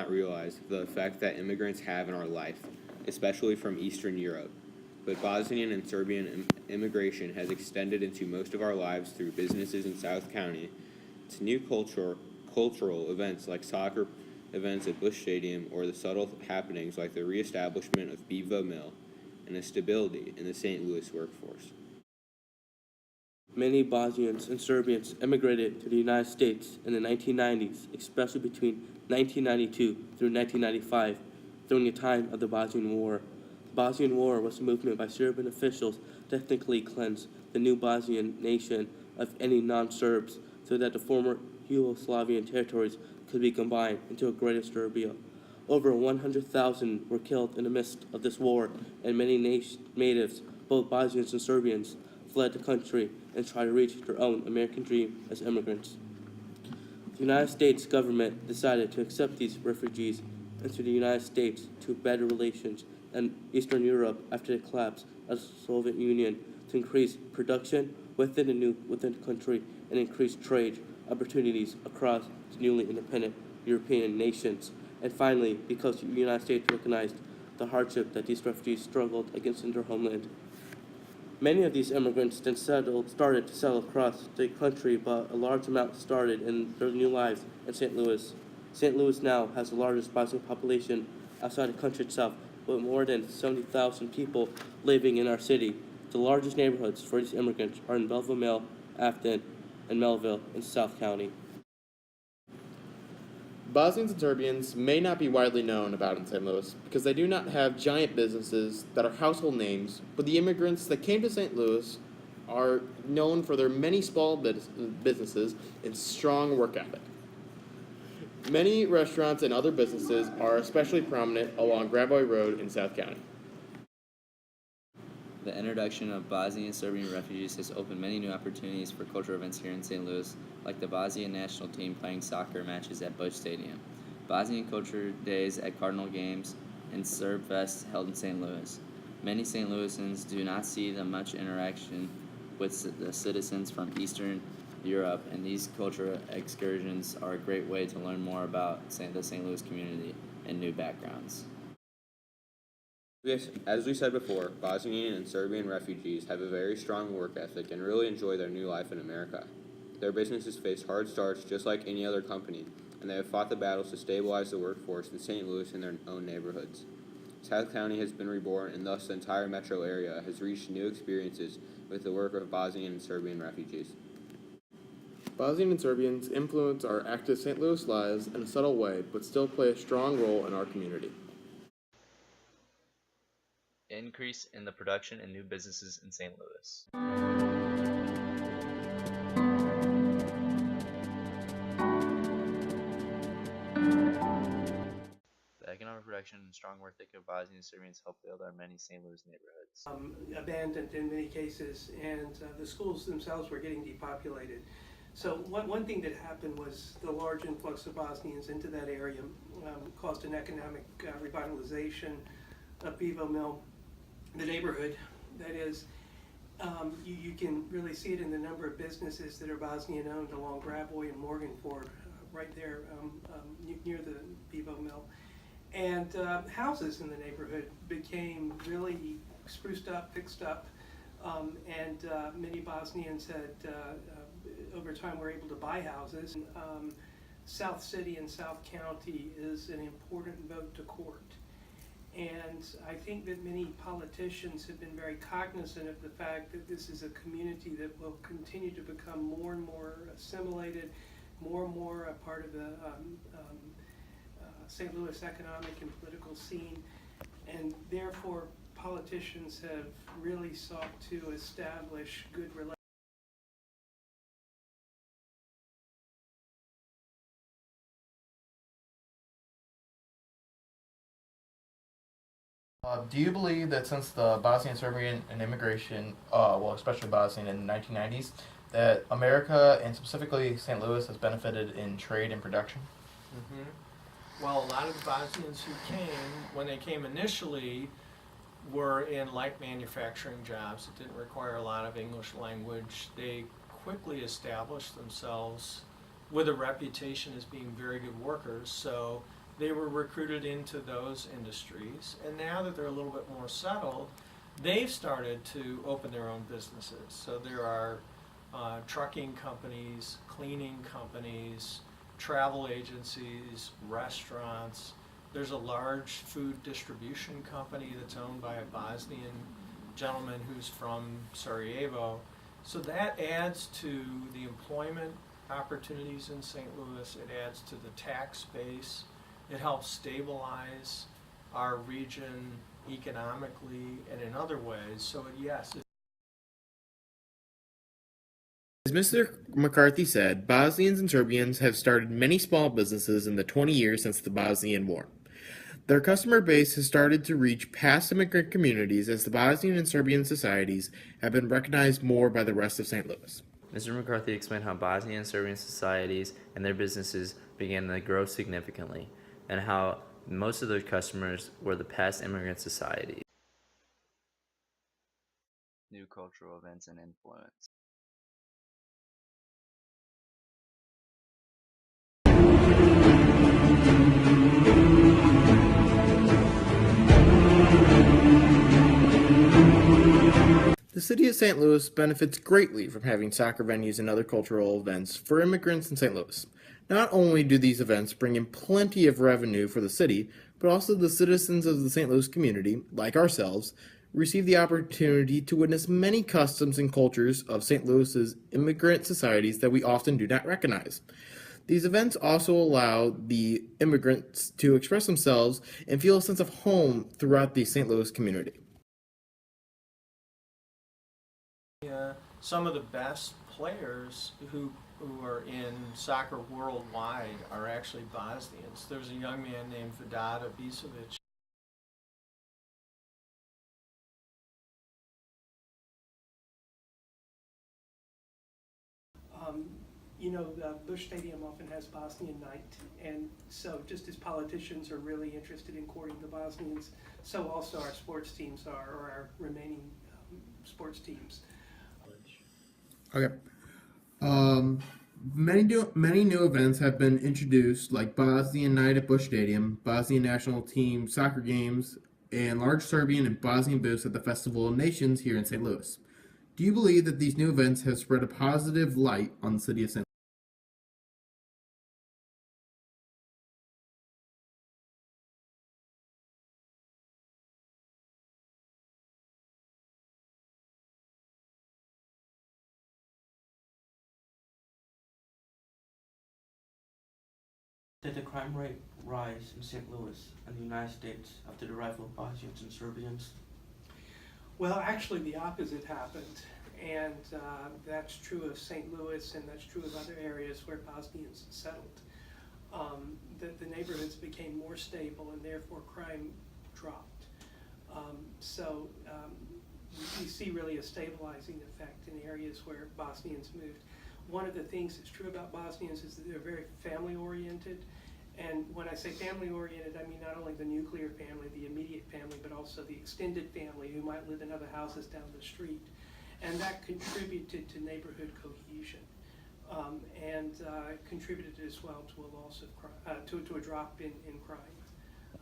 not realize the effect that immigrants have in our life, especially from Eastern Europe. But Bosnian and Serbian immigration has extended into most of our lives through businesses in South County, to new cultural events like soccer events at Busch Stadium, or the subtle happenings like the reestablishment of Bevo Mill, and a stability in the St. Louis workforce. Many Bosnians and Serbians emigrated to the United States in the 1990s, especially between 1992 through 1995, during the time of the Bosnian War. The Bosnian War was a movement by Serbian officials to ethnically cleanse the new Bosnian nation of any non-Serbs so that the former Yugoslavian territories could be combined into a greater Serbia. Over 100,000 were killed in the midst of this war, and many natives, both Bosnians and Serbians, fled the country and tried to reach their own American dream as immigrants. The United States government decided to accept these refugees into the United States to better relations in Eastern Europe after the collapse of the Soviet Union, to increase production within the country and increase trade opportunities across the newly independent European nations. And finally, because the United States recognized the hardship that these refugees struggled against in their homeland. Many of these immigrants then started to settle across the country, but a large amount started in their new lives in St. Louis. St. Louis now has the largest Bosnian population outside the country itself, with more than 70,000 people living in our city. The largest neighborhoods for these immigrants are in Belleville Mill, Afton, and Melville in South County. Bosnians and Serbians may not be widely known about in St. Louis because they do not have giant businesses that are household names, but the immigrants that came to St. Louis are known for their many small businesses and strong work ethic. Many restaurants and other businesses are especially prominent along Gravois Road in South County. The introduction of Bosnian and Serbian refugees has opened many new opportunities for cultural events here in St. Louis, like the Bosnian national team playing soccer matches at Busch Stadium, Bosnian Culture Days at Cardinal Games, and Serb Fest held in St. Louis. Many St. Louisans do not see the much interaction with the citizens from Eastern Europe, and these cultural excursions are a great way to learn more about the St. Louis community and new backgrounds. As we said before, Bosnian and Serbian refugees have a very strong work ethic and really enjoy their new life in America. Their businesses face hard starts just like any other company, and they have fought the battles to stabilize the workforce in St. Louis and their own neighborhoods. South County has been reborn, and thus the entire metro area has reached new experiences with the work of Bosnian and Serbian refugees. Bosnian and Serbians influence our active St. Louis lives in a subtle way, but still play a strong role in our community. Increase in the production and new businesses in St. Louis. The economic production and strong work ethic of Bosnian and Serbians help build our many St. Louis neighborhoods. Abandoned in many cases, and the schools themselves were getting depopulated. So one thing that happened was the large influx of Bosnians into that area caused an economic revitalization of Bevo Mill, the neighborhood. That is, you can really see it in the number of businesses that are Bosnian owned along Gravois and Morganford, right there near the Bevo Mill. And houses in the neighborhood became really spruced up, fixed up, and many Bosnians had over time were able to buy houses. South City and South County is an important vote to court. And I think that many politicians have been very cognizant of the fact that this is a community that will continue to become more and more assimilated, more and more a part of the St. Louis economic and political scene. And therefore, politicians have really sought to establish good relations. Do you believe that since the Bosnian, Serbian, and immigration, especially Bosnian in the 1990s, that America and specifically St. Louis has benefited in trade and production? Mm-hmm. Well, a lot of the Bosnians who came, when they came initially, were in light manufacturing jobs. It didn't require a lot of English language. They quickly established themselves with a reputation as being very good workers, so they were recruited into those industries. And now that they're a little bit more settled, they've started to open their own businesses. So there are trucking companies, cleaning companies, travel agencies, restaurants. There's a large food distribution company that's owned by a Bosnian gentleman who's from Sarajevo. So that adds to the employment opportunities in St. Louis. It adds to the tax base. It helps stabilize our region economically and in other ways. So yes, As Mr. McCarthy said, Bosnians and Serbians have started many small businesses in the 20 years since the Bosnian War. Their customer base has started to reach past immigrant communities as the Bosnian and Serbian societies have been recognized more by the rest of St. Louis. Mr. McCarthy explained how Bosnian and Serbian societies and their businesses began to grow significantly, and how most of their customers were the past immigrant societies. New cultural events and influence. The city of St. Louis benefits greatly from having soccer venues and other cultural events for immigrants in St. Louis. Not only do these events bring in plenty of revenue for the city, but also the citizens of the St. Louis community, like ourselves, receive the opportunity to witness many customs and cultures of St. Louis's immigrant societies that we often do not recognize. These events also allow the immigrants to express themselves and feel a sense of home throughout the St. Louis community. some of the best players who are in soccer worldwide are actually Bosnians. There's a young man named Vedad Ibisevic. Bush Stadium often has Bosnian night, and so just as politicians are really interested in courting the Bosnians, so also our sports teams are, or our remaining sports teams. Okay. Many new events have been introduced, like Bosnian Night at Bush Stadium, Bosnian national team soccer games, and large Serbian and Bosnian booths at the Festival of Nations here in St. Louis. Do you believe that these new events have spread a positive light on the city of St. Louis? Did the crime rate rise in St. Louis and the United States after the arrival of Bosnians and Serbians? Well, actually, the opposite happened, and that's true of St. Louis, and that's true of other areas where Bosnians settled. The neighborhoods became more stable, and therefore crime dropped. We see really a stabilizing effect in areas where Bosnians moved. One of the things that's true about Bosnians is that they're very family-oriented. And when I say family-oriented, I mean not only the nuclear family, the immediate family, but also the extended family who might live in other houses down the street. And that contributed to neighborhood cohesion, and contributed as well to a loss of crime, to a drop in crime,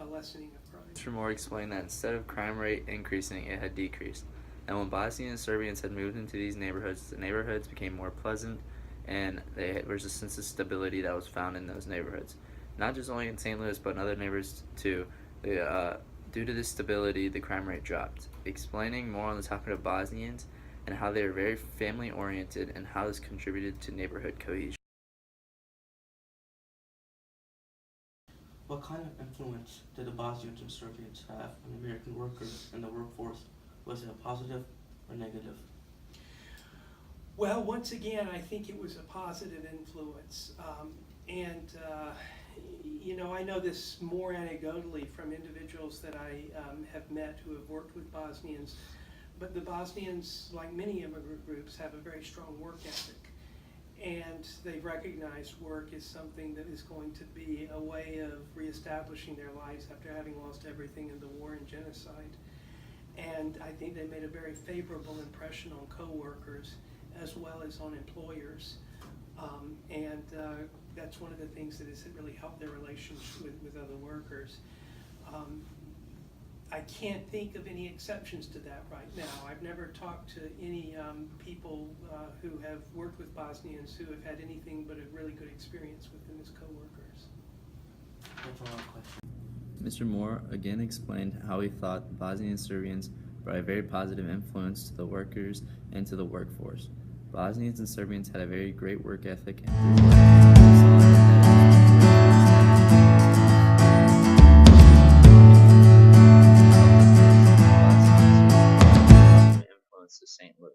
a lessening of crime. Mr. Moore explained that instead of crime rate increasing, it had decreased. And when Bosnians and Serbians had moved into these neighborhoods, the neighborhoods became more pleasant, and there was a sense of stability that was found in those neighborhoods. Not just only in St. Louis, but in other neighborhoods too. Due to this stability, the crime rate dropped. Explaining more on the topic of Bosnians and how they are very family-oriented and how this contributed to neighborhood cohesion. What kind of influence did the Bosnians and Serbians have on American workers in the workforce? Was it a positive or negative? Well, once again, I think it was a positive influence. I know this more anecdotally from individuals that I have met who have worked with Bosnians, but the Bosnians, like many immigrant groups, have a very strong work ethic. And they recognize work as something that is going to be a way of reestablishing their lives after having lost everything in the war and genocide. And I think they made a very favorable impression on coworkers as well as on employers. that's one of the things that has really helped their relations with other workers. I can't think of any exceptions to that right now. I've never talked to any people who have worked with Bosnians who have had anything but a really good experience with them as coworkers. Mr. Moore again explained how he thought Bosnian Serbians brought a very positive influence to the workers and to the workforce. Bosnians and Serbians had a very great work ethic and influence to St. Louis.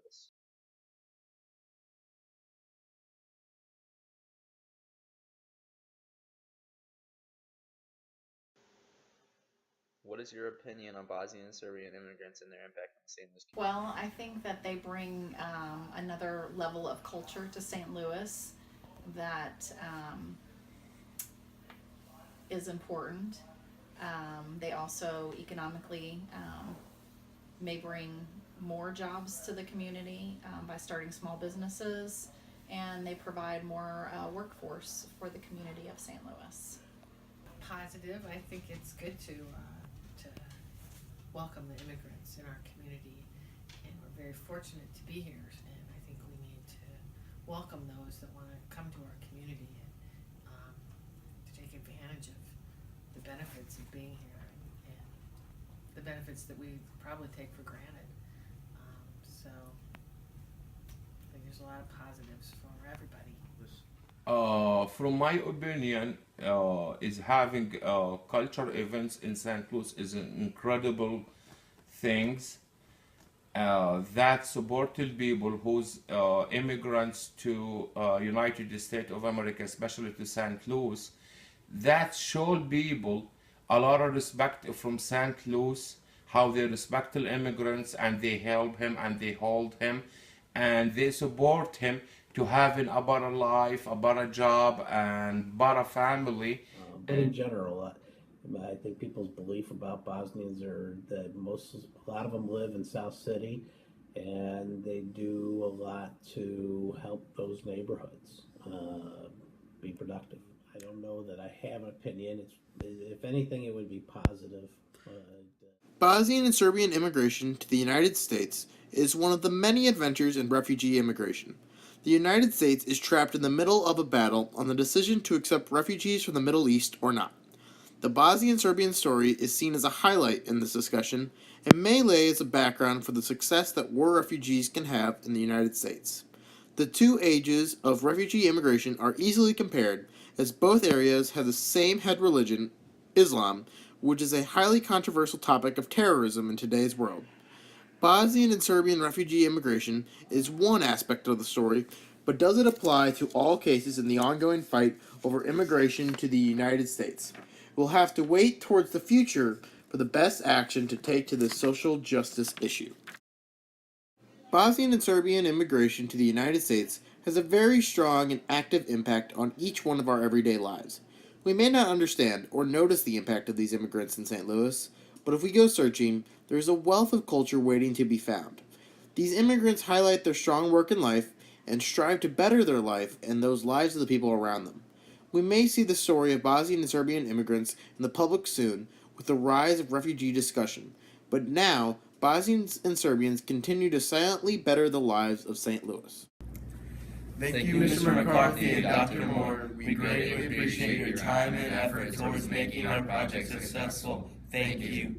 What is your opinion on Bosnian and Serbian immigrants and their impact on the St. Louis community? Well, I think that they bring another level of culture to St. Louis that is important. They also economically may bring more jobs to the community by starting small businesses, and they provide more workforce for the community of St. Louis. Positive. I think it's good to welcome the immigrants in our community, and we're very fortunate to be here, and I think we need to welcome those that want to come to our community and to take advantage of the benefits of being here and the benefits that we probably take for granted. So I think there's a lot of positives for everybody. From my opinion, is having cultural events in St. Louis is an incredible things that supported people who's immigrants to United States of America, especially to St. Louis. That showed people a lot of respect from St. Louis, how they respect the immigrants and they help him and they hold him and they support him to having a better life, a better job, and better family. But in general, I think people's belief about Bosnians are that a lot of them live in South City, and they do a lot to help those neighborhoods be productive. I don't know that I have an opinion. If anything, it would be positive. Bosnian and Serbian immigration to the United States is one of the many adventures in refugee immigration. The United States is trapped in the middle of a battle on the decision to accept refugees from the Middle East or not. The Bosnian-Serbian story is seen as a highlight in this discussion and may lay as a background for the success that war refugees can have in the United States. The two ages of refugee immigration are easily compared, as both areas have the same head religion, Islam, which is a highly controversial topic of terrorism in today's world. Bosnian and Serbian refugee immigration is one aspect of the story, but does it apply to all cases in the ongoing fight over immigration to the United States? We'll have to wait towards the future for the best action to take to this social justice issue. Bosnian and Serbian immigration to the United States has a very strong and active impact on each one of our everyday lives. We may not understand or notice the impact of these immigrants in St. Louis, but if we go searching, there is a wealth of culture waiting to be found. These immigrants highlight their strong work in life and strive to better their life and those lives of the people around them. We may see the story of Bosnian and Serbian immigrants in the public soon with the rise of refugee discussion, but now Bosnians and Serbians continue to silently better the lives of St. Louis. Thank you, Mr. McCarthy and Dr. Moore. We greatly appreciate your time and effort towards making our project successful. Thank you.